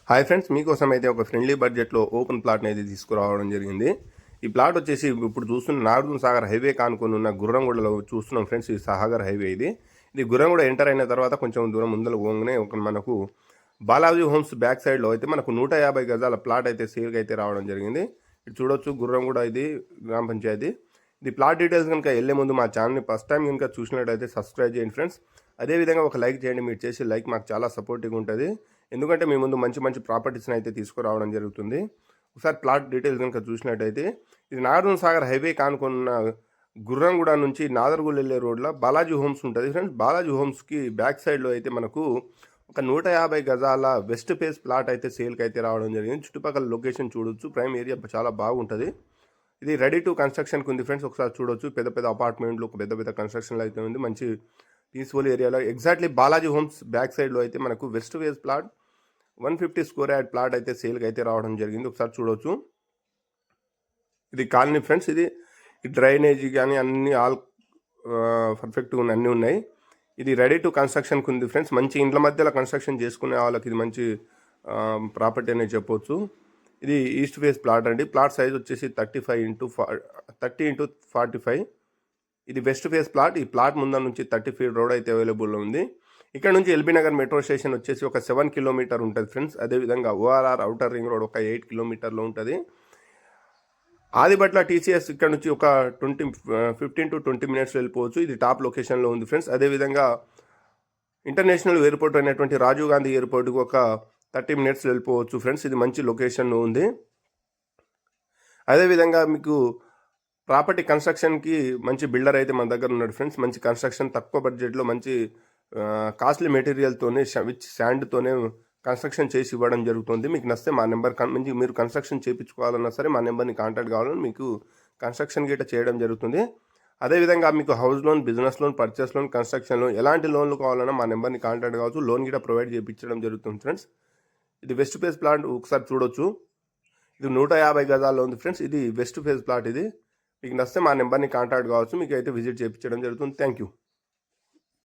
Hi friends, మీకోసం అయితే ఒక ఫ్రెండ్లీ బడ్జెట్లో ఓపెన్ ప్లాట్ని అయితే తీసుకురావడం జరిగింది. ఈ ప్లాట్ వచ్చేసి ఇప్పుడు చూస్తున్న నాగార్జున సాగర్ హైవే కానుకొని ఉన్న గుర్రంగూడలో చూస్తున్నాం ఫ్రెండ్స్. ఈ సాగర్ హైవే ఇది గుర్రంగూడ ఎంటర్ అయిన తర్వాత కొంచెం దూరం ముందర పోగానే ఒక మనకు బాలాజీ హోమ్స్ బ్యాక్ సైడ్లో అయితే మనకు 150 గజాల ప్లాట్ అయితే సేల్కి అయితే రావడం జరిగింది. ఇటు చూడొచ్చు, గుర్రంగూడ ఇది గ్రామ పంచాయతీ. ఇది ప్లాట్ డీటెయిల్స్ కనుక వెళ్ళే ముందు మా ఛానల్ని ఫస్ట్ టైం కనుక చూసినట్టయితే సబ్స్క్రైబ్ చేయండి ఫ్రెండ్స్. అదేవిధంగా ఒక లైక్ చేయండి. మీరు చేసే లైక్ మాకు చాలా సపోర్టివ్గా ఉంటుంది, ఎందుకంటే మీ ముందు మంచి మంచి ప్రాపర్టీస్ని అయితే తీసుకురావడం జరుగుతుంది. ఒకసారి ప్లాట్ డీటెయిల్స్ కనుక చూసినట్టయితే ఇది నాగార్జున సాగర్ హైవే కానుకున్న గుర్రంగూడ నుంచి నాదర్గూల్ వెళ్ళే రోడ్లో బాలాజీ హోమ్స్ ఉంటుంది ఫ్రెండ్స్. బాలాజీ హోమ్స్కి బ్యాక్ సైడ్లో అయితే మనకు ఒక 150 గజాల వెస్ట్ ఫేస్ ప్లాట్ అయితే సేల్కి అయితే రావడం జరిగింది. చుట్టుపక్కల లొకేషన్ చూడొచ్చు, ప్రైమ్ ఏరియా చాలా బాగుంటుంది. ఇది రెడీ టు కన్స్ట్రక్షన్కి ఉంది ఫ్రెండ్స్. ఒకసారి చూడొచ్చు, పెద్ద పెద్ద అపార్ట్మెంట్లు, పెద్ద పెద్ద కన్స్ట్రక్షన్లు అయితే ఉంది. మంచి పీస్ఫుల్ ఏరియాలో ఎగ్జాక్ట్లీ బాలాజీ హోమ్స్ బ్యాక్ సైడ్లో అయితే మనకు west phase plot 150 square yard plot అయితే సేల్కి అయితే రావడం జరిగింది. ఒకసారి చూడవచ్చు, ఇది కాలనీ ఫ్రెండ్స్. ఇది డ్రైనేజీ కానీ అన్ని ఆల్ పర్ఫెక్ట్గా అన్నీ ఉన్నాయి. ఇది రెడీ టు కన్స్ట్రక్షన్కి ఉంది ఫ్రెండ్స్. మంచి ఇండ్ల మధ్యలో కన్స్ట్రక్షన్ చేసుకునే వాళ్ళకి ఇది మంచి ప్రాపర్టీ అనేది చెప్పవచ్చు. ఇది ఈస్ట్ ఫేస్ ప్లాట్ అండి. ప్లాట్ సైజ్ వచ్చేసి 30x45. ఇది వెస్ట్ ఫేస్ ప్లాట్. ఈ ప్లాట్ ముందర నుంచి 30 ఫీట్ రోడ్ అయితే అవైలబుల్లో ఉంది. ఇక్కడ నుంచి ఎల్బీ నగర్ మెట్రో స్టేషన్ వచ్చేసి ఒక 7 కిలోమీటర్ ఉంటుంది ఫ్రెండ్స్. అదేవిధంగా ఓఆర్ఆర్ అవుటర్ రింగ్ రోడ్ ఒక 8 కిలోమీటర్లో ఉంటుంది. ఆదిబట్ల టీసీఎస్ ఇక్కడ నుంచి ఒక 15 to 20 మినిట్స్లో వెళ్ళిపోవచ్చు. ఇది టాప్ లొకేషన్లో ఉంది ఫ్రెండ్స్. అదేవిధంగా ఇంటర్నేషనల్ ఎయిర్పోర్ట్ అయినటువంటి రాజీవ్ గాంధీ ఎయిర్పోర్ట్కి ఒక 30 మినిట్స్లో వెళ్ళిపోవచ్చు ఫ్రెండ్స్. ఇది మంచి లొకేషన్లో ఉంది. అదేవిధంగా మీకు ప్రాపర్టీ కన్స్ట్రక్షన్కి మంచి బిల్డర్ అయితే మన దగ్గర ఉన్నాడు ఫ్రెండ్స్. మంచి కన్స్ట్రక్షన్, తక్కువ బడ్జెట్లో మంచి కాస్ట్లీ మెటీరియల్తోనే విత్ శాండ్తోనే కన్స్ట్రక్షన్ చేసి ఇవ్వడం జరుగుతుంది. మీకు నచ్చితే మా నెంబర్ మంచి మీరు కన్స్ట్రక్షన్ చేయించుకోవాలన్నా సరే మా నెంబర్ని కాంటాక్ట్ కావాలని మీకు కన్స్ట్రక్షన్ గిట్ట చేయడం జరుగుతుంది. అదేవిధంగా మీకు house loan, business loan, purchase loan, construction loan ఎలాంటి లోన్లు కావాలన్నా మా నెంబర్ని కాంటాక్ట్ కావచ్చు. లోన్ గిట్ట ప్రొవైడ్ చేయించడం జరుగుతుంది ఫ్రెండ్స్. ఇది వెస్ట్ ఫేస్ ప్లాట్ ఒకసారి చూడొచ్చు. ఇది 150 గజాల్లో ఉంది ఫ్రెండ్స్. ఇది వెస్ట్ ఫేస్ ప్లాట్. ఇది మీకు నచ్చితే మా నెంబర్ని కాంటాక్ట్ కావచ్చు. మీకు అయితే విజిట్ చేయించడం జరుగుతుంది. Thank you.